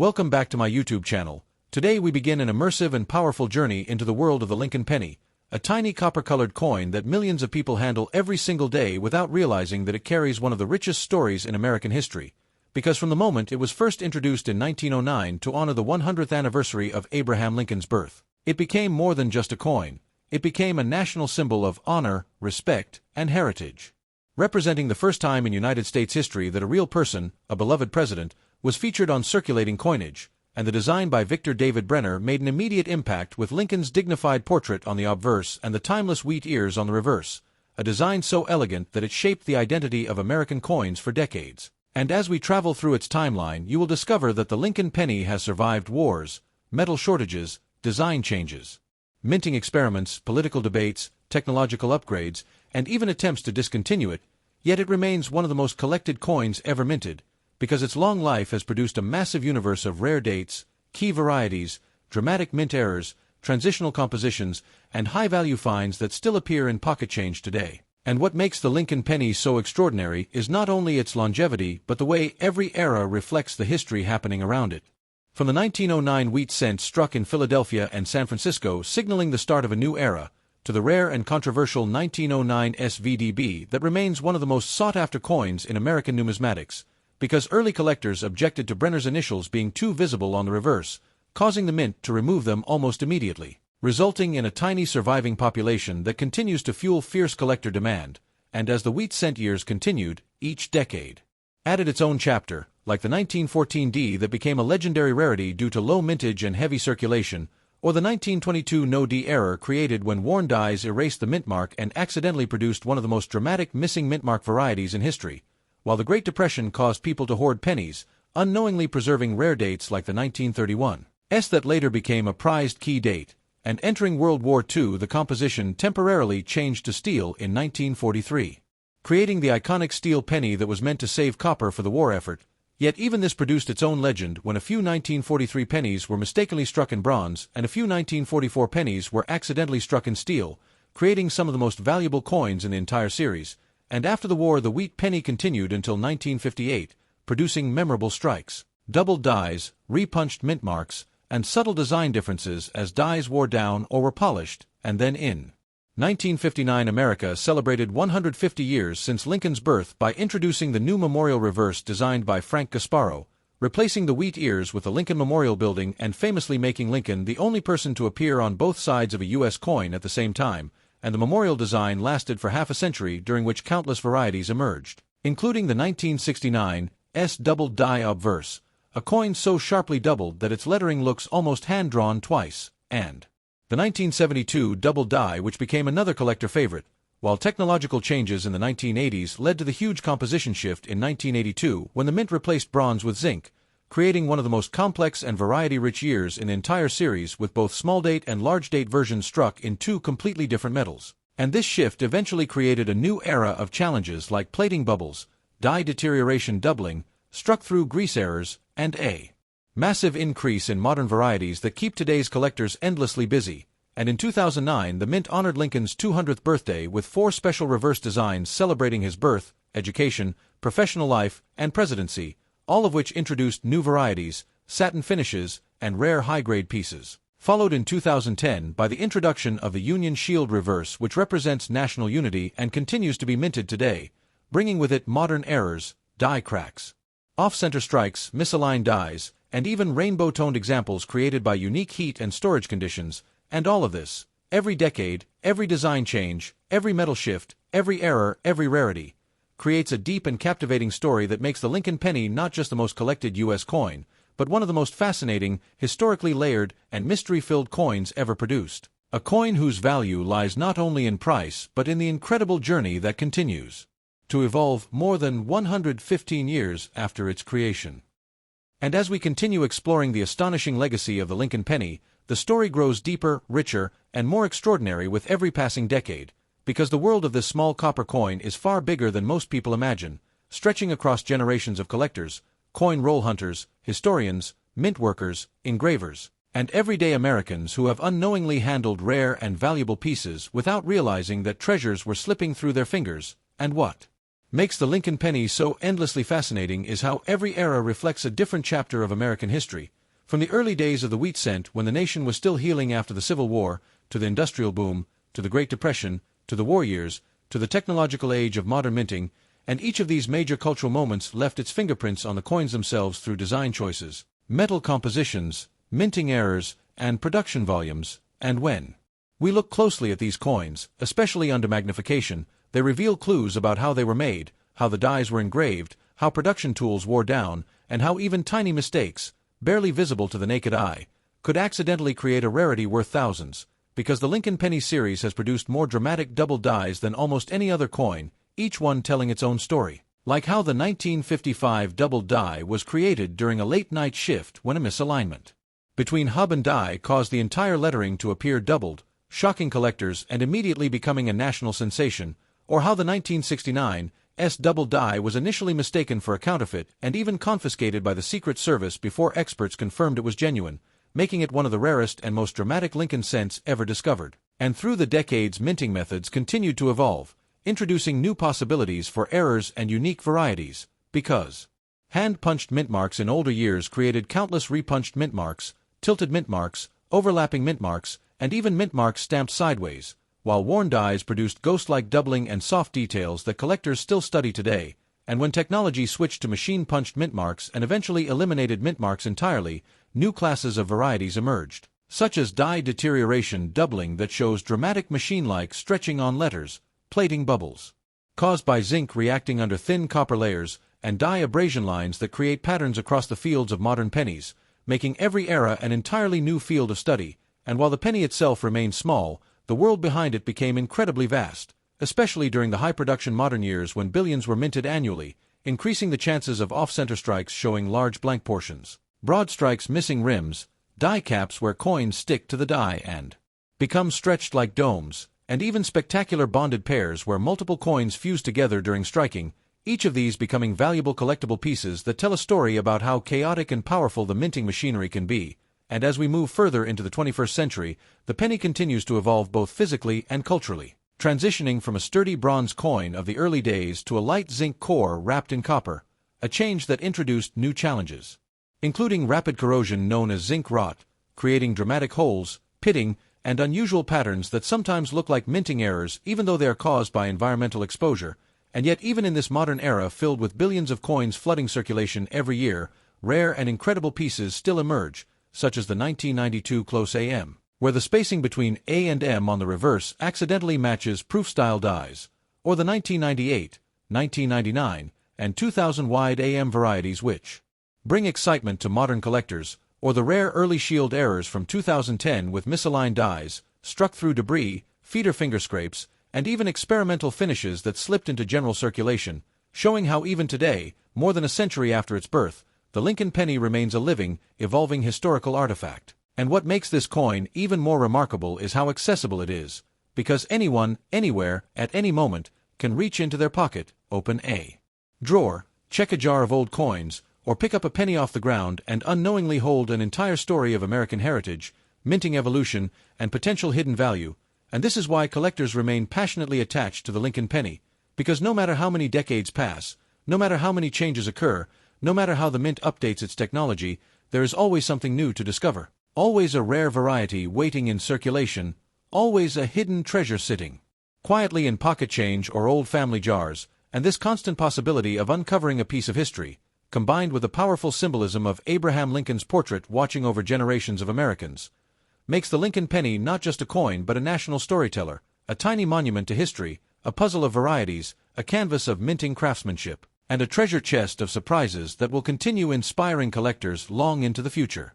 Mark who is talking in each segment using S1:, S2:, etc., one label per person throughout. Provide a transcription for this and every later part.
S1: Welcome back to my YouTube channel. Today we begin an immersive and powerful journey into the world of the Lincoln penny, a tiny copper-colored coin that millions of people handle every single day without realizing that it carries one of the richest stories in American history. Because from the moment it was first introduced in 1909 to honor the 100th anniversary of Abraham Lincoln's birth, it became more than just a coin. It became a national symbol of honor, respect, and heritage. Representing the first time in United States history that a real person, a beloved president, was featured on circulating coinage, and the design by Victor David Brenner made an immediate impact with Lincoln's dignified portrait on the obverse and the timeless wheat ears on the reverse, a design so elegant that it shaped the identity of American coins for decades. And as we travel through its timeline, you will discover that the Lincoln penny has survived wars, metal shortages, design changes, minting experiments, political debates, technological upgrades, and even attempts to discontinue it, yet it remains one of the most collected coins ever minted, because its long life has produced a massive universe of rare dates, key varieties, dramatic mint errors, transitional compositions, and high-value finds that still appear in pocket change today. And what makes the Lincoln penny so extraordinary is not only its longevity but the way every era reflects the history happening around it. From the 1909 wheat cent struck in Philadelphia and San Francisco signaling the start of a new era, to the rare and controversial 1909 SVDB that remains one of the most sought-after coins in American numismatics, because early collectors objected to Brenner's initials being too visible on the reverse, causing the mint to remove them almost immediately, resulting in a tiny surviving population that continues to fuel fierce collector demand. And as the wheat cent years continued, each decade added its own chapter, like the 1914 D that became a legendary rarity due to low mintage and heavy circulation, or the 1922 no D error created when worn dies erased the mint mark and accidentally produced one of the most dramatic missing mint mark varieties in history, while the Great Depression caused people to hoard pennies, unknowingly preserving rare dates like the 1931 S that later became a prized key date, and entering World War II the composition temporarily changed to steel in 1943, creating the iconic steel penny that was meant to save copper for the war effort. Yet even this produced its own legend when a few 1943 pennies were mistakenly struck in bronze and a few 1944 pennies were accidentally struck in steel, creating some of the most valuable coins in the entire series. And after the war the wheat penny continued until 1958, producing memorable strikes, doubled dies, repunched mint marks, and subtle design differences as dies wore down or were polished. And then in 1959 America celebrated 150 years since Lincoln's birth by introducing the new memorial reverse designed by Frank Gasparo, replacing the wheat ears with the Lincoln Memorial Building and famously making Lincoln the only person to appear on both sides of a U.S. coin at the same time. And the memorial design lasted for half a century, during which countless varieties emerged, including the 1969 S doubled die obverse, a coin so sharply doubled that its lettering looks almost hand-drawn twice, and the 1972 double die, which became another collector favorite, while technological changes in the 1980s led to the huge composition shift in 1982 when the mint replaced bronze with zinc, creating one of the most complex and variety-rich years in the entire series, with both small-date and large-date versions struck in two completely different metals. And this shift eventually created a new era of challenges like plating bubbles, die deterioration doubling, struck through grease errors, and a massive increase in modern varieties that keep today's collectors endlessly busy. And in 2009 the mint honored Lincoln's 200th birthday with 4 special reverse designs celebrating his birth, education, professional life, and presidency, all of which introduced new varieties, satin finishes, and rare high-grade pieces. Followed in 2010 by the introduction of the Union Shield reverse, which represents national unity and continues to be minted today, bringing with it modern errors, die cracks, off-center strikes, misaligned dies, and even rainbow-toned examples created by unique heat and storage conditions. And all of this, every decade, every design change, every metal shift, every error, every rarity, creates a deep and captivating story that makes the Lincoln penny not just the most collected U.S. coin, but one of the most fascinating, historically layered, and mystery-filled coins ever produced. A coin whose value lies not only in price but in the incredible journey that continues to evolve more than 115 years after its creation. And as we continue exploring the astonishing legacy of the Lincoln penny, the story grows deeper, richer, and more extraordinary with every passing decade, because the world of this small copper coin is far bigger than most people imagine, stretching across generations of collectors, coin roll hunters, historians, mint workers, engravers, and everyday Americans who have unknowingly handled rare and valuable pieces without realizing that treasures were slipping through their fingers. And what Makes the Lincoln penny so endlessly fascinating is how every era reflects a different chapter of American history. From the early days of the wheat cent, when the nation was still healing after the Civil War, to the Industrial Boom, to the Great Depression, to the war years, to the technological age of modern minting, and each of these major cultural moments left its fingerprints on the coins themselves through design choices, metal compositions, minting errors, and production volumes. And when we look closely at these coins, especially under magnification, they reveal clues about how they were made, how the dies were engraved, how production tools wore down, and how even tiny mistakes, barely visible to the naked eye, could accidentally create a rarity worth thousands. Because the Lincoln penny series has produced more dramatic double dies than almost any other coin, each one telling its own story. Like how the 1955 double die was created during a late-night shift when a misalignment between hub and die caused the entire lettering to appear doubled, shocking collectors and immediately becoming a national sensation, or how the 1969 double die was initially mistaken for a counterfeit and even confiscated by the Secret Service before experts confirmed it was genuine, making it one of the rarest and most dramatic Lincoln cents ever discovered. And through the decades, minting methods continued to evolve, introducing new possibilities for errors and unique varieties, because hand-punched mint marks in older years created countless repunched mint marks, tilted mint marks, overlapping mint marks, and even mint marks stamped sideways, while worn dies produced ghost-like doubling and soft details that collectors still study today. And when technology switched to machine-punched mint marks and eventually eliminated mint marks entirely, new classes of varieties emerged, such as die deterioration doubling that shows dramatic machine-like stretching on letters, plating bubbles caused by zinc reacting under thin copper layers, and die abrasion lines that create patterns across the fields of modern pennies, making every era an entirely new field of study. And while the penny itself remained small, the world behind it became incredibly vast, especially during the high-production modern years when billions were minted annually, increasing the chances of off-center strikes showing large blank portions, broad strikes missing rims, die caps where coins stick to the die and become stretched like domes, and even spectacular bonded pairs where multiple coins fuse together during striking, each of these becoming valuable collectible pieces that tell a story about how chaotic and powerful the minting machinery can be. And as we move further into the 21st century, the penny continues to evolve both physically and culturally, transitioning from a sturdy bronze coin of the early days to a light zinc core wrapped in copper, a change that introduced new challenges, including rapid corrosion known as zinc rot, creating dramatic holes, pitting, and unusual patterns that sometimes look like minting errors even though they are caused by environmental exposure. And yet even in this modern era filled with billions of coins flooding circulation every year, rare and incredible pieces still emerge, such as the 1992 Close AM, where the spacing between A and M on the reverse accidentally matches proof-style dies, or the 1998, 1999, and 2000 wide AM varieties which bring excitement to modern collectors, or the rare early shield errors from 2010 with misaligned dies, struck through debris, feeder finger scrapes, and even experimental finishes that slipped into general circulation, showing how even today, more than a century after its birth, the Lincoln penny remains a living, evolving historical artifact. And what makes this coin even more remarkable is how accessible it is, because anyone, anywhere, at any moment, can reach into their pocket, open a drawer, check a jar of old coins, or pick up a penny off the ground and unknowingly hold an entire story of American heritage, minting evolution, and potential hidden value. And this is why collectors remain passionately attached to the Lincoln penny, because no matter how many decades pass, no matter how many changes occur, no matter how the mint updates its technology, there is always something new to discover. Always a rare variety waiting in circulation, always a hidden treasure sitting quietly in pocket change or old family jars, and this constant possibility of uncovering a piece of history, combined with the powerful symbolism of Abraham Lincoln's portrait watching over generations of Americans, makes the Lincoln penny not just a coin but a national storyteller, a tiny monument to history, a puzzle of varieties, a canvas of minting craftsmanship, and a treasure chest of surprises that will continue inspiring collectors long into the future.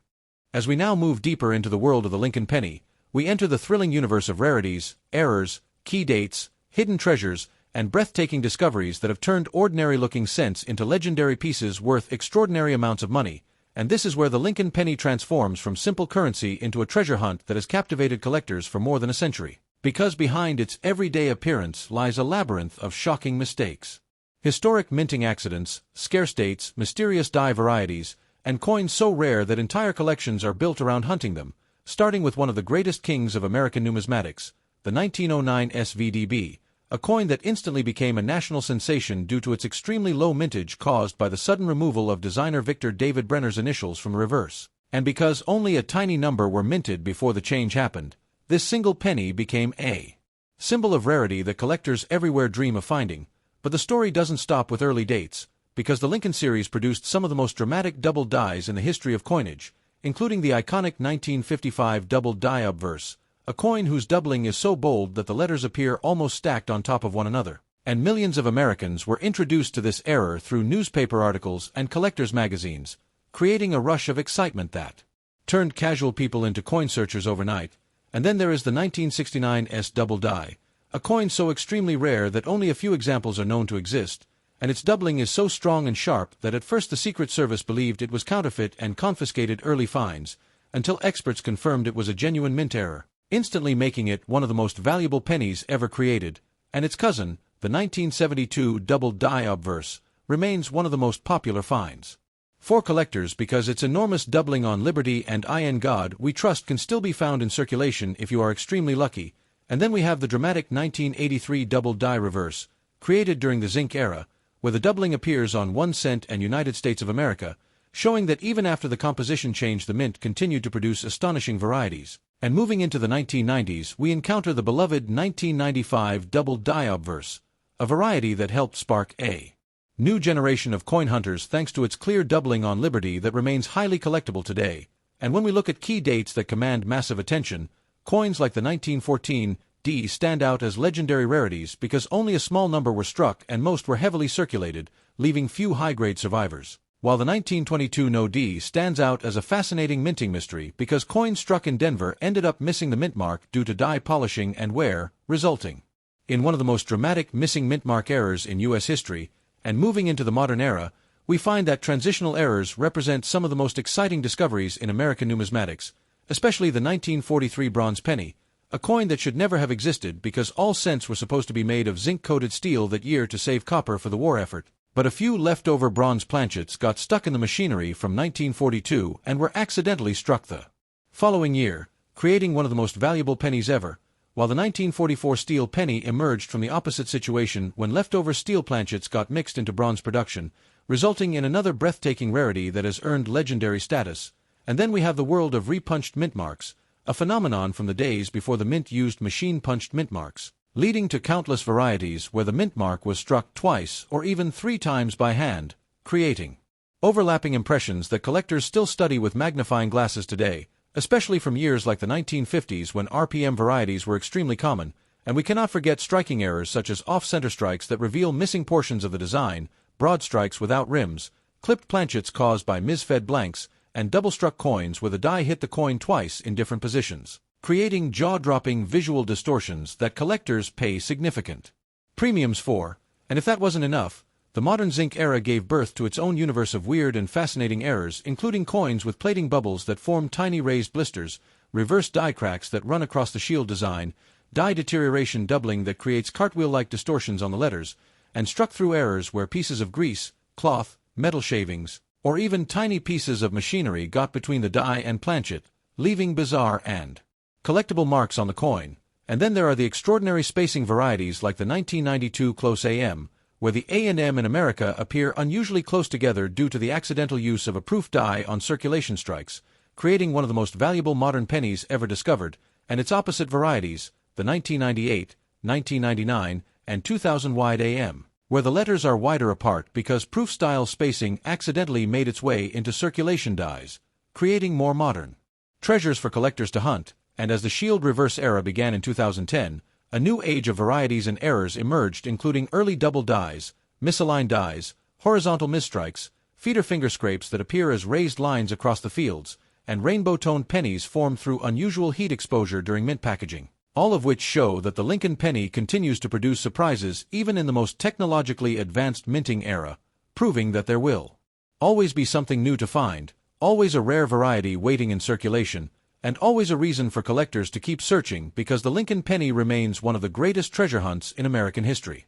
S1: As we now move deeper into the world of the Lincoln penny, we enter the thrilling universe of rarities, errors, key dates, hidden treasures, and breathtaking discoveries that have turned ordinary-looking cents into legendary pieces worth extraordinary amounts of money. And this is where the Lincoln penny transforms from simple currency into a treasure hunt that has captivated collectors for more than a century. Because behind its everyday appearance lies a labyrinth of shocking mistakes, historic minting accidents, scarce dates, mysterious die varieties, and coins so rare that entire collections are built around hunting them, starting with one of the greatest kings of American numismatics, the 1909 SVDB, a coin that instantly became a national sensation due to its extremely low mintage caused by the sudden removal of designer Victor David Brenner's initials from the reverse. And because only a tiny number were minted before the change happened, this single penny became a symbol of rarity that collectors everywhere dream of finding. But the story doesn't stop with early dates, because the Lincoln series produced some of the most dramatic double dies in the history of coinage, including the iconic 1955 double die obverse, a coin whose doubling is so bold that the letters appear almost stacked on top of one another. And millions of Americans were introduced to this error through newspaper articles and collectors' magazines, creating a rush of excitement that turned casual people into coin searchers overnight. And then there is the 1969's double die, a coin so extremely rare that only a few examples are known to exist, and its doubling is so strong and sharp that at first the Secret Service believed it was counterfeit and confiscated early fines, until experts confirmed it was a genuine mint error, instantly making it one of the most valuable pennies ever created. And its cousin, the 1972 double die obverse, remains one of the most popular finds for collectors because its enormous doubling on Liberty and in God We Trust can still be found in circulation if you are extremely lucky. And then we have the dramatic 1983 double die reverse, created during the zinc era, where the doubling appears on 1 cent and United States of America, showing that even after the composition change the mint continued to produce astonishing varieties. And moving into the 1990s, we encounter the beloved 1995 double die obverse, a variety that helped spark a new generation of coin hunters thanks to its clear doubling on Liberty that remains highly collectible today. And when we look at key dates that command massive attention, coins like the 1914 D stand out as legendary rarities because only a small number were struck and most were heavily circulated, leaving few high-grade survivors. While the 1922 No D stands out as a fascinating minting mystery because coins struck in Denver ended up missing the mint mark due to die polishing and wear, resulting in one of the most dramatic missing mint mark errors in U.S. history. And moving into the modern era, we find that transitional errors represent some of the most exciting discoveries in American numismatics, especially the 1943 bronze penny, a coin that should never have existed because all cents were supposed to be made of zinc-coated steel that year to save copper for the war effort. But a few leftover bronze planchets got stuck in the machinery from 1942 and were accidentally struck the following year, creating one of the most valuable pennies ever, while the 1944 steel penny emerged from the opposite situation when leftover steel planchets got mixed into bronze production, resulting in another breathtaking rarity that has earned legendary status. And then we have the world of repunched mint marks, a phenomenon from the days before the mint used machine-punched mint marks, leading to countless varieties where the mint mark was struck twice or even 3 times by hand, creating overlapping impressions that collectors still study with magnifying glasses today, especially from years like the 1950s when RPM varieties were extremely common. And we cannot forget striking errors such as off-center strikes that reveal missing portions of the design, broad strikes without rims, clipped planchets caused by misfed blanks, and double-struck coins where the die hit the coin twice in different positions, creating jaw-dropping visual distortions that collectors pay significant premiums for. And if that wasn't enough, the modern zinc era gave birth to its own universe of weird and fascinating errors, including coins with plating bubbles that form tiny raised blisters, reverse die cracks that run across the shield design, die deterioration doubling that creates cartwheel-like distortions on the letters, and struck-through errors where pieces of grease, cloth, metal shavings, or even tiny pieces of machinery got between the die and planchet, leaving bizarre and collectible marks on the coin. And then there are the extraordinary spacing varieties like the 1992 close AM, where the A and M in America appear unusually close together due to the accidental use of a proof die on circulation strikes, creating one of the most valuable modern pennies ever discovered. And its opposite varieties, the 1998, 1999, and 2000 wide AM, where the letters are wider apart because proof-style spacing accidentally made its way into circulation dies, creating more modern treasures for collectors to hunt. And as the shield reverse era began in 2010, a new age of varieties and errors emerged, including early double dies, misaligned dies, horizontal misstrikes, feeder finger scrapes that appear as raised lines across the fields, and rainbow-toned pennies formed through unusual heat exposure during mint packaging, all of which show that the Lincoln penny continues to produce surprises even in the most technologically advanced minting era, proving that there will always be something new to find, always a rare variety waiting in circulation, and always a reason for collectors to keep searching because the Lincoln penny remains one of the greatest treasure hunts in American history.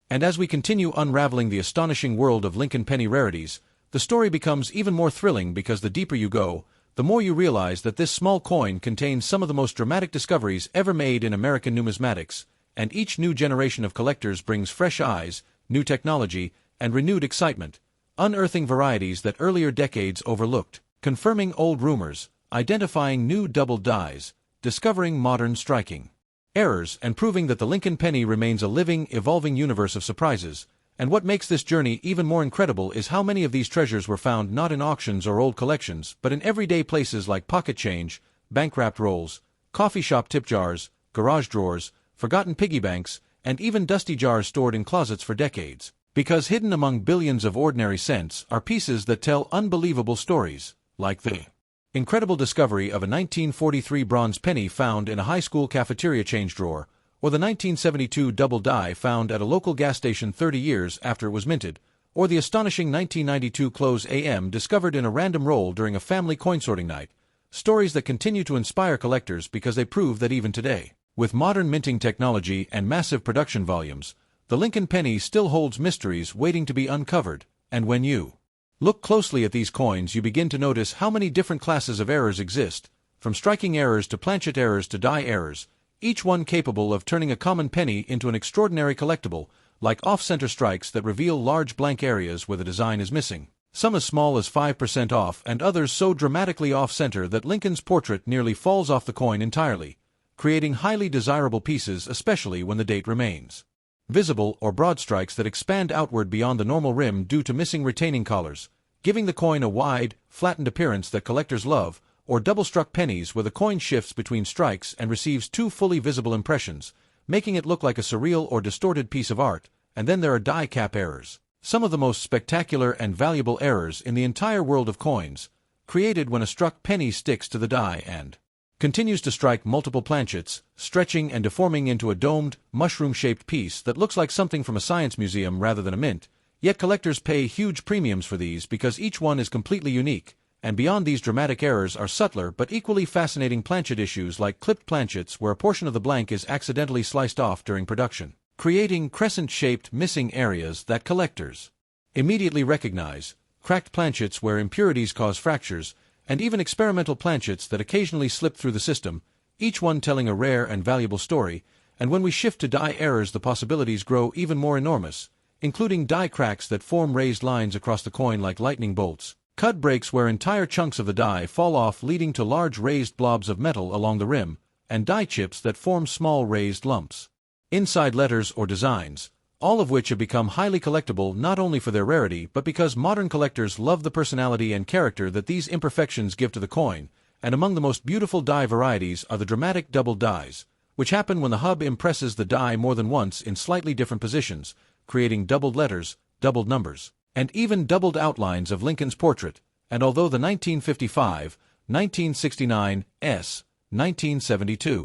S1: And as we continue unraveling the astonishing world of Lincoln penny rarities, the story becomes even more thrilling because the deeper you go, the more you realize that this small coin contains some of the most dramatic discoveries ever made in American numismatics, and each new generation of collectors brings fresh eyes, new technology, and renewed excitement, unearthing varieties that earlier decades overlooked, confirming old rumors, identifying new doubled dies, discovering modern striking errors, and proving that the Lincoln penny remains a living, evolving universe of surprises. And what makes this journey even more incredible is how many of these treasures were found not in auctions or old collections, but in everyday places like pocket change, bank-wrapped rolls, coffee shop tip jars, garage drawers, forgotten piggy banks, and even dusty jars stored in closets for decades. Because hidden among billions of ordinary cents are pieces that tell unbelievable stories, like the incredible discovery of a 1943 bronze penny found in a high school cafeteria change drawer, or the 1972 double die found at a local gas station 30 years after it was minted, or the astonishing 1992 close AM discovered in a random roll during a family coin-sorting night. Stories that continue to inspire collectors because they prove that even today, with modern minting technology and massive production volumes, the Lincoln penny still holds mysteries waiting to be uncovered. And when you look closely at these coins, you begin to notice how many different classes of errors exist, from striking errors to planchet errors to die errors, each one capable of turning a common penny into an extraordinary collectible, like off-center strikes that reveal large blank areas where the design is missing, some as small as 5% off and others so dramatically off-center that Lincoln's portrait nearly falls off the coin entirely, creating highly desirable pieces especially when the date remains visible, or broad strikes that expand outward beyond the normal rim due to missing retaining collars, giving the coin a wide, flattened appearance that collectors love, or double-struck pennies where the coin shifts between strikes and receives two fully visible impressions, making it look like a surreal or distorted piece of art. And then there are die cap errors, some of the most spectacular and valuable errors in the entire world of coins, created when a struck penny sticks to the die and continues to strike multiple planchets, stretching and deforming into a domed, mushroom-shaped piece that looks like something from a science museum rather than a mint. Yet collectors pay huge premiums for these because each one is completely unique. And beyond these dramatic errors are subtler but equally fascinating planchet issues like clipped planchets where a portion of the blank is accidentally sliced off during production, creating crescent-shaped missing areas that collectors immediately recognize, cracked planchets where impurities cause fractures, and even experimental planchets that occasionally slip through the system, each one telling a rare and valuable story. And when we shift to die errors, the possibilities grow even more enormous, including die cracks that form raised lines across the coin like lightning bolts, cut breaks where entire chunks of the die fall off leading to large raised blobs of metal along the rim, and die chips that form small raised lumps inside letters or designs, all of which have become highly collectible not only for their rarity but because modern collectors love the personality and character that these imperfections give to the coin. And among the most beautiful die varieties are the dramatic double dies, which happen when the hub impresses the die more than once in slightly different positions, creating doubled letters, doubled numbers, and even doubled outlines of Lincoln's portrait. And although the 1955, 1969, 1972,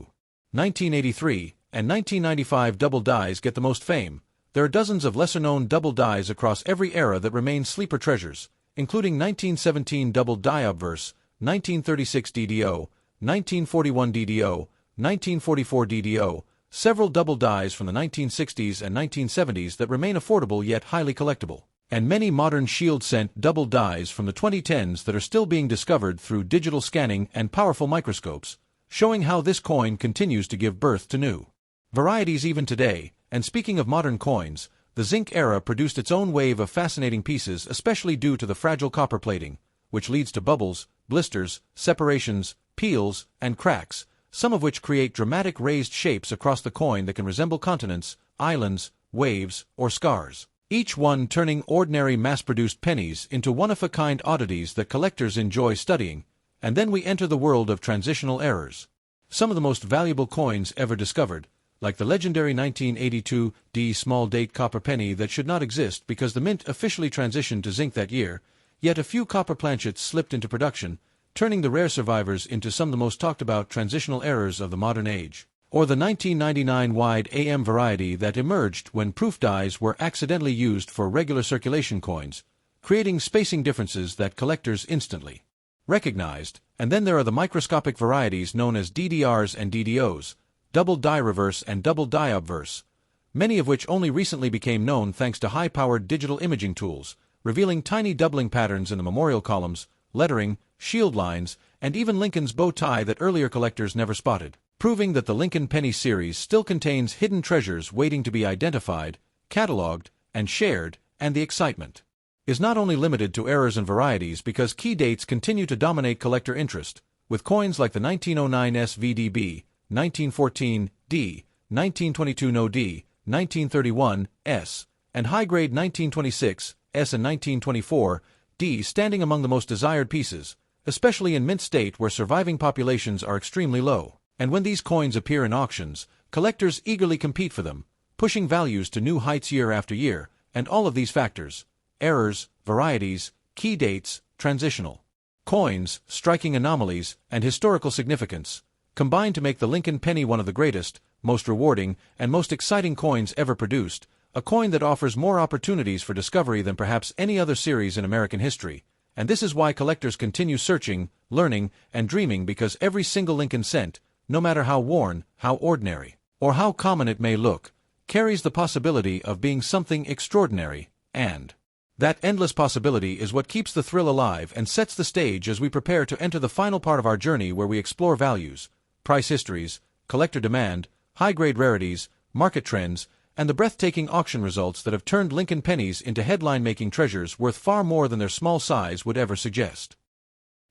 S1: 1983, and 1995 double dies get the most fame, there are dozens of lesser-known double dies across every era that remain sleeper treasures, including 1917 double die obverse, 1936 DDO, 1941 DDO, 1944 DDO, several double dies from the 1960s and 1970s that remain affordable yet highly collectible, and many modern shield-sent double dies from the 2010s that are still being discovered through digital scanning and powerful microscopes, showing how this coin continues to give birth to new varieties even today. And speaking of modern coins, the zinc era produced its own wave of fascinating pieces, especially due to the fragile copper plating, which leads to bubbles, blisters, separations, peels, and cracks, some of which create dramatic raised shapes across the coin that can resemble continents, islands, waves, or scars, each one turning ordinary mass-produced pennies into one-of-a-kind oddities that collectors enjoy studying. And then we enter the world of transitional errors, some of the most valuable coins ever discovered, like the legendary 1982 D small date copper penny that should not exist because the mint officially transitioned to zinc that year, yet a few copper planchets slipped into production, turning the rare survivors into some of the most talked about transitional errors of the modern age. Or the 1999 wide AM variety that emerged when proof dies were accidentally used for regular circulation coins, creating spacing differences that collectors instantly recognized. And then there are the microscopic varieties known as DDRs and DDOs, double die reverse and double die obverse, many of which only recently became known thanks to high-powered digital imaging tools, revealing tiny doubling patterns in the memorial columns, lettering, shield lines, and even Lincoln's bow tie that earlier collectors never spotted. proving that the Lincoln Penny series still contains hidden treasures waiting to be identified, cataloged, and shared, and the excitement is not only limited to errors and varieties because key dates continue to dominate collector interest, with coins like the 1909 SVDB, 1914 D, 1922 No D, 1931 S, and high-grade 1926 S and 1924 D standing among the most desired pieces, especially in mint state where surviving populations are extremely low. And when these coins appear in auctions, collectors eagerly compete for them, pushing values to new heights year after year, and all of these factors, errors, varieties, key dates, transitional coins, striking anomalies, and historical significance, combine to make the Lincoln Penny one of the greatest, most rewarding, and most exciting coins ever produced, a coin that offers more opportunities for discovery than perhaps any other series in American history. And this is why collectors continue searching, learning, and dreaming because every single Lincoln cent, no matter how worn, how ordinary, or how common it may look, carries the possibility of being something extraordinary, and that endless possibility is what keeps the thrill alive and sets the stage as we prepare to enter the final part of our journey where we explore values, price histories, collector demand, high-grade rarities, market trends, and the breathtaking auction results that have turned Lincoln pennies into headline-making treasures worth far more than their small size would ever suggest.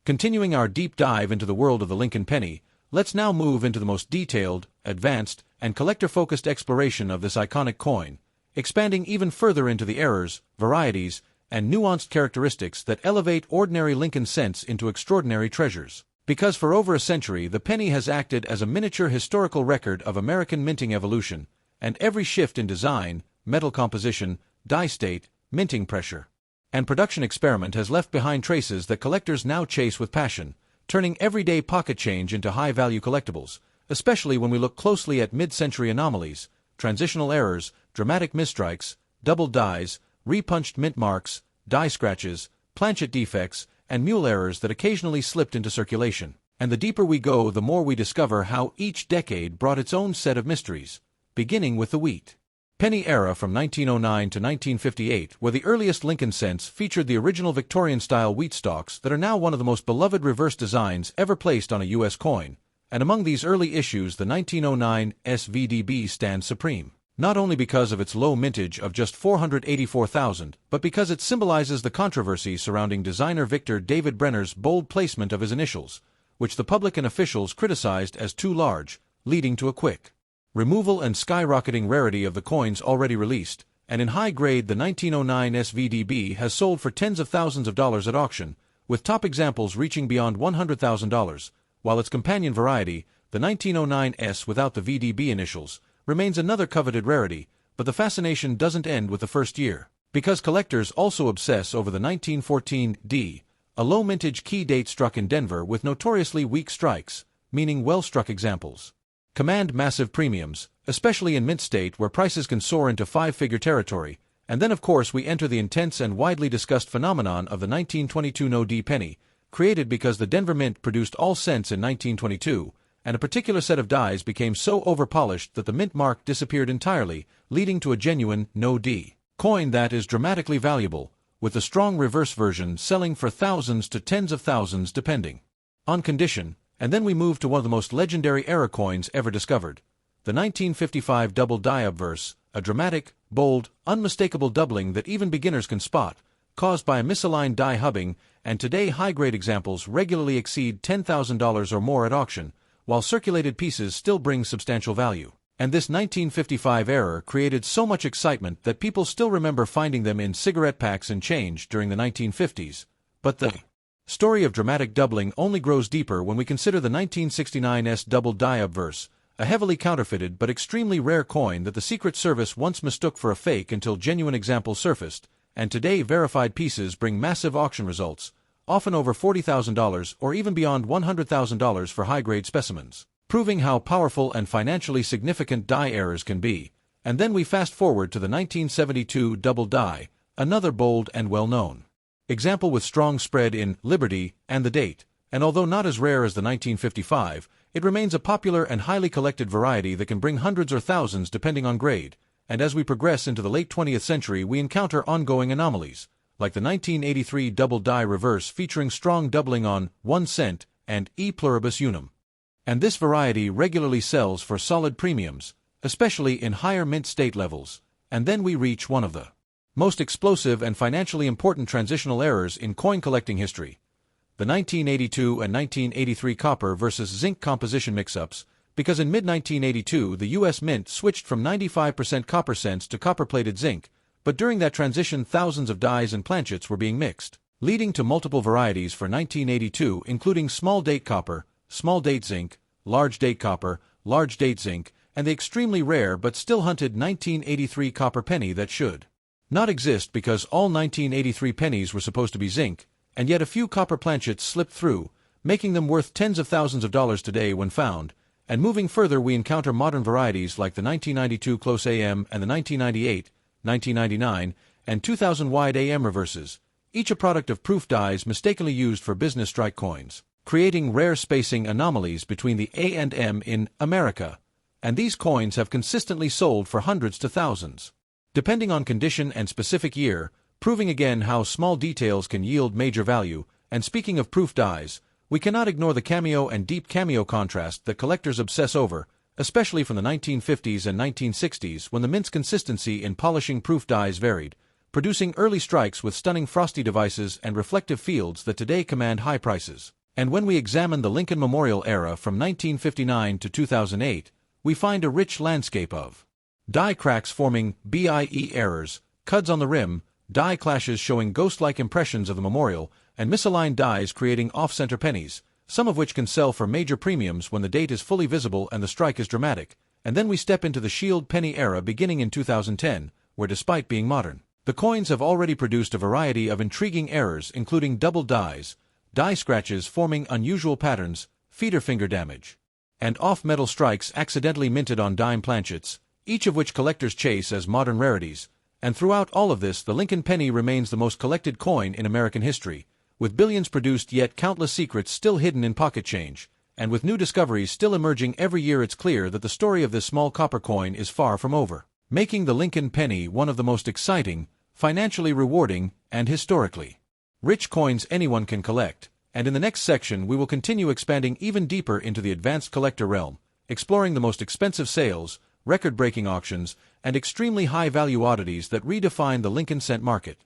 S1: Continuing our deep dive into the world of the Lincoln penny, let's now move into the most detailed, advanced, and collector-focused exploration of this iconic coin, expanding even further into the errors, varieties, and nuanced characteristics that elevate ordinary Lincoln cents into extraordinary treasures. Because for over a century the penny has acted as a miniature historical record of American minting evolution, and every shift in design, metal composition, die state, minting pressure, and production experiment has left behind traces that collectors now chase with passion, turning everyday pocket change into high-value collectibles, especially when we look closely at mid-century anomalies, transitional errors, dramatic misstrikes, double dies, repunched mint marks, die scratches, planchet defects, and mule errors that occasionally slipped into circulation. And the deeper we go, the more we discover how each decade brought its own set of mysteries, beginning with the wheat penny era from 1909 to 1958, where the earliest Lincoln cents featured the original Victorian-style wheat stalks that are now one of the most beloved reverse designs ever placed on a U.S. coin, and among these early issues the 1909 SVDB stands supreme. Not only because of its low mintage of just 484,000, but because it symbolizes the controversy surrounding designer Victor David Brenner's bold placement of his initials, which the public and officials criticized as too large, leading to a quick removal and skyrocketing rarity of the coins already released, and in high grade the 1909 SVDB has sold for tens of thousands of dollars at auction, with top examples reaching beyond $100,000, while its companion variety, the 1909 S without the VDB initials, remains another coveted rarity, but the fascination doesn't end with the first year, because collectors also obsess over the 1914 D, a low mintage key date struck in Denver with notoriously weak strikes, meaning well-struck examples command massive premiums, especially in mint state where prices can soar into five-figure territory, and then of course we enter the intense and widely discussed phenomenon of the 1922 No D penny, created because the Denver Mint produced all cents in 1922, and a particular set of dies became so overpolished that the mint mark disappeared entirely, leading to a genuine No D coin that is dramatically valuable, with the strong reverse version selling for thousands to tens of thousands depending on condition. And then we move to one of the most legendary era coins ever discovered, the 1955 double die obverse, a dramatic, bold, unmistakable doubling that even beginners can spot, caused by a misaligned die hubbing, and today high-grade examples regularly exceed $10,000 or more at auction, while circulated pieces still bring substantial value. And this 1955 error created so much excitement that people still remember finding them in cigarette packs and change during the 1950s. But the story of dramatic doubling only grows deeper when we consider the 1969 S double die obverse, a heavily counterfeited but extremely rare coin that the Secret Service once mistook for a fake until genuine examples surfaced, and today verified pieces bring massive auction results, often over $40,000 or even beyond $100,000 for high-grade specimens, proving how powerful and financially significant die errors can be. And then we fast forward to the 1972 double die, another bold and well-known example with strong spread in Liberty and the date, and although not as rare as the 1955, it remains a popular and highly collected variety that can bring hundreds or thousands depending on grade. And as we progress into the late 20th century we encounter ongoing anomalies, like the 1983 double die reverse featuring strong doubling on 1 cent and E pluribus unum, and this variety regularly sells for solid premiums, especially in higher mint state levels. And then we reach one of the most explosive and financially important transitional errors in coin collecting history: the 1982 and 1983 copper versus zinc composition mix-ups, because in mid-1982 the U.S. Mint switched from 95% copper cents to copper-plated zinc, but during that transition thousands of dies and planchets were being mixed, leading to multiple varieties for 1982 including small date copper, small date zinc, large date copper, large date zinc, and the extremely rare but still hunted 1983 copper penny that should not exist because all 1983 pennies were supposed to be zinc, and yet a few copper planchets slipped through, making them worth tens of thousands of dollars today when found. And moving further, we encounter modern varieties like the 1992 close AM and the 1998, 1999, and 2000 wide AM reverses, each a product of proof dies mistakenly used for business strike coins, creating rare spacing anomalies between the A and M in America. And these coins have consistently sold for hundreds to thousands, depending on condition and specific year, proving again how small details can yield major value. And speaking of proof dies, we cannot ignore the cameo and deep cameo contrast that collectors obsess over, especially from the 1950s and 1960s when the mint's consistency in polishing proof dies varied, producing early strikes with stunning frosty devices and reflective fields that today command high prices. And when we examine the Lincoln Memorial era from 1959 to 2008, we find a rich landscape of die cracks forming BIE errors, cuds on the rim, die clashes showing ghost-like impressions of the memorial, and misaligned dies creating off-center pennies, some of which can sell for major premiums when the date is fully visible and the strike is dramatic. And then we step into the shield penny era beginning in 2010, where despite being modern, the coins have already produced a variety of intriguing errors including double dies, die scratches forming unusual patterns, feeder finger damage, and off-metal strikes accidentally minted on dime planchets, each of which collectors chase as modern rarities. And throughout all of this, the Lincoln penny remains the most collected coin in American history, with billions produced yet countless secrets still hidden in pocket change, and with new discoveries still emerging every year. It's clear that the story of this small copper coin is far from over, making the Lincoln penny one of the most exciting, financially rewarding, and historically rich coins anyone can collect. And in the next section we will continue expanding even deeper into the advanced collector realm, exploring the most expensive sales, record-breaking auctions, and extremely high-value oddities that redefine the Lincoln cent market.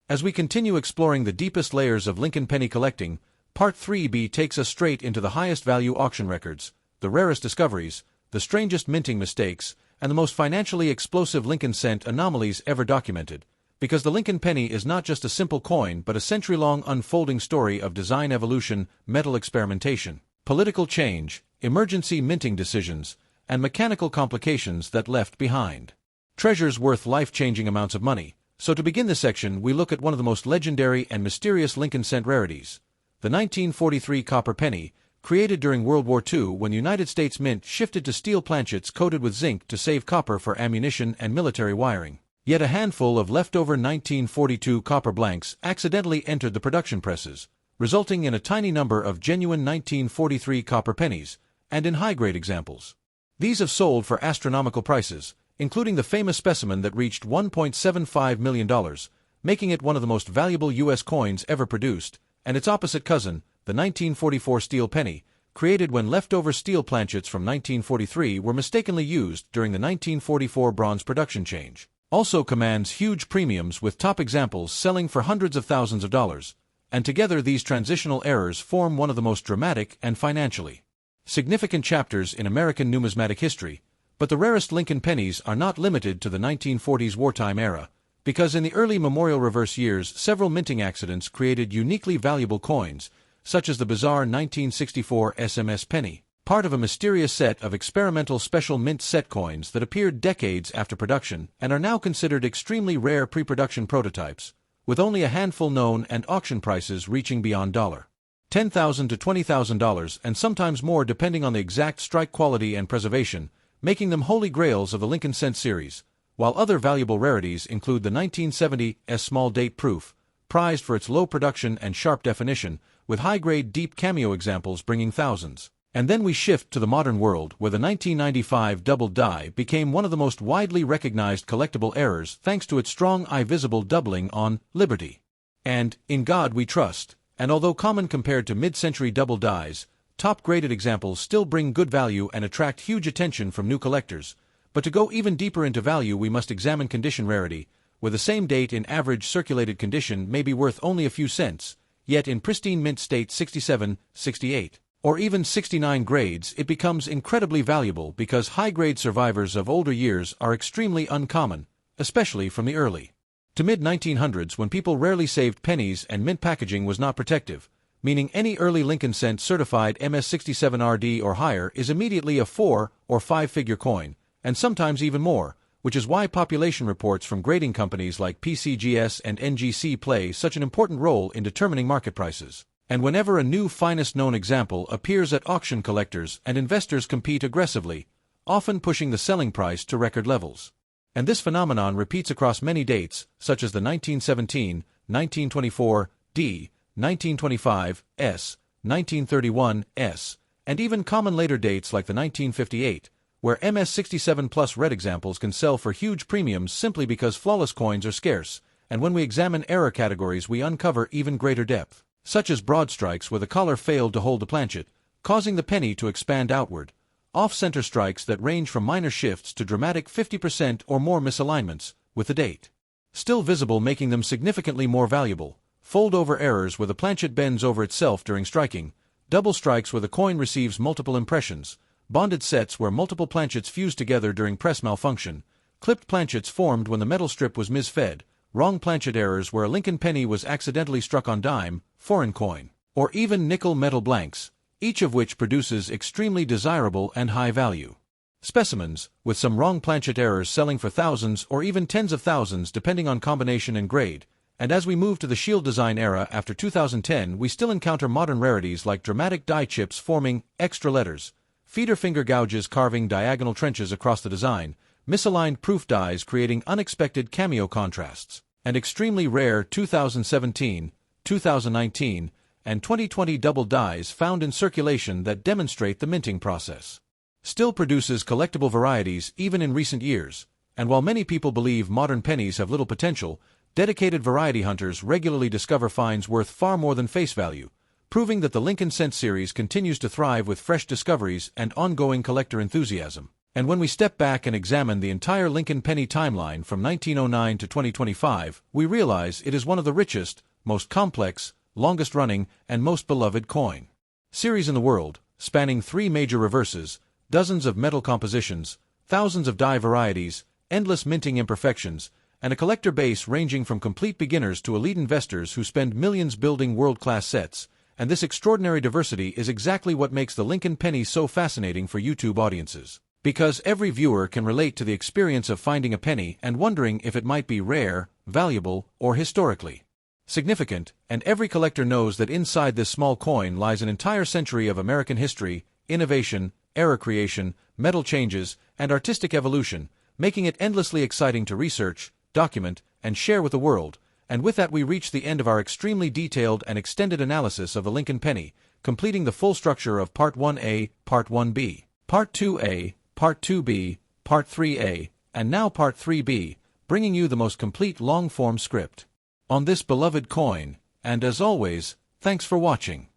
S1: As we continue exploring the deepest layers of Lincoln penny collecting, Part 3B takes us straight into the highest-value auction records, the rarest discoveries, the strangest minting mistakes, and the most financially explosive Lincoln cent anomalies ever documented. Because the Lincoln penny is not just a simple coin but a century-long unfolding story of design evolution, metal experimentation, political change, emergency minting decisions, and mechanical complications that left behind treasures worth life-changing amounts of money. So to begin this section, we look at one of the most legendary and mysterious Lincoln cent rarities, the 1943 copper penny, created during World War II when the United States Mint shifted to steel planchets coated with zinc to save copper for ammunition and military wiring. Yet a handful of leftover 1942 copper blanks accidentally entered the production presses, resulting in a tiny number of genuine 1943 copper pennies, and in high-grade examples. These have sold for astronomical prices, including the famous specimen that reached $1.75 million, making it one of the most valuable U.S. coins ever produced, and its opposite cousin, the 1944 steel penny, created when leftover steel planchets from 1943 were mistakenly used during the 1944 bronze production change, also commands huge premiums with top examples selling for hundreds of thousands of dollars, and together these transitional errors form one of the most dramatic and financially significant chapters in American numismatic history. But the rarest Lincoln pennies are not limited to the 1940s wartime era, because in the early memorial reverse years several minting accidents created uniquely valuable coins, such as the bizarre 1964 SMS penny, part of a mysterious set of experimental special mint set coins that appeared decades after production and are now considered extremely rare pre-production prototypes, with only a handful known and auction prices reaching beyond $10,000 to $20,000 and sometimes more depending on the exact strike quality and preservation, making them holy grails of the Lincoln cent series, while other valuable rarities include the 1970 small date proof, prized for its low production and sharp definition, with high-grade deep cameo examples bringing thousands. And then we shift to the modern world where the 1995 double die became one of the most widely recognized collectible errors thanks to its strong eye-visible doubling on Liberty and In God We Trust. And although common compared to mid-century double dies, top-graded examples still bring good value and attract huge attention from new collectors. But to go even deeper into value, we must examine condition rarity, where the same date in average circulated condition may be worth only a few cents, yet in pristine mint state 67, 68, or even 69 grades it becomes incredibly valuable because high-grade survivors of older years are extremely uncommon, especially from the early to mid-1900s when people rarely saved pennies and mint packaging was not protective, meaning any early Lincoln cent certified MS67RD or higher is immediately a 4- or 5-figure coin, and sometimes even more, which is why population reports from grading companies like PCGS and NGC play such an important role in determining market prices. And whenever a new finest known example appears at auction, collectors and investors compete aggressively, often pushing the selling price to record levels. And this phenomenon repeats across many dates, such as the 1917, 1924 D, 1925 S, 1931 S, and even common later dates like the 1958, where MS67 plus red examples can sell for huge premiums simply because flawless coins are scarce, and when we examine error categories we uncover even greater depth, such as broad strikes where the collar failed to hold the planchet, causing the penny to expand outward, off-center strikes that range from minor shifts to dramatic 50% or more misalignments, with the date still visible making them significantly more valuable, fold-over errors where the planchet bends over itself during striking, double strikes where the coin receives multiple impressions, bonded sets where multiple planchets fuse together during press malfunction, clipped planchets formed when the metal strip was misfed, wrong planchet errors where a Lincoln penny was accidentally struck on dime, foreign coin, or even nickel metal blanks, each of which produces extremely desirable and high value specimens, with some wrong planchet errors selling for thousands or even tens of thousands depending on combination and grade. And as we move to the shield design era after 2010, we still encounter modern rarities like dramatic die chips forming extra letters, feeder finger gouges carving diagonal trenches across the design, misaligned proof dies creating unexpected cameo contrasts, and extremely rare 2017, 2019, and 2020 double dies found in circulation that demonstrate the minting process still produces collectible varieties even in recent years. And while many people believe modern pennies have little potential, dedicated variety hunters regularly discover finds worth far more than face value, proving that the Lincoln Cent series continues to thrive with fresh discoveries and ongoing collector enthusiasm. And when we step back and examine the entire Lincoln penny timeline from 1909 to 2025, we realize it is one of the richest, most complex, longest-running, and most beloved coin series in the world, spanning 3 major reverses, dozens of metal compositions, thousands of die varieties, endless minting imperfections, and a collector base ranging from complete beginners to elite investors who spend millions building world-class sets. And this extraordinary diversity is exactly what makes the Lincoln penny so fascinating for YouTube audiences. Because every viewer can relate to the experience of finding a penny and wondering if it might be rare, valuable, or historically significant, and every collector knows that inside this small coin lies an entire century of American history, innovation, error creation, metal changes, and artistic evolution, making it endlessly exciting to research, document, and share with the world. And with that we reach the end of our extremely detailed and extended analysis of the Lincoln penny, completing the full structure of Part 1A, Part 1B, Part 2A, Part 2B, Part 3A, and now Part 3B, bringing you the most complete long-form script on this beloved coin. And as always, thanks for watching.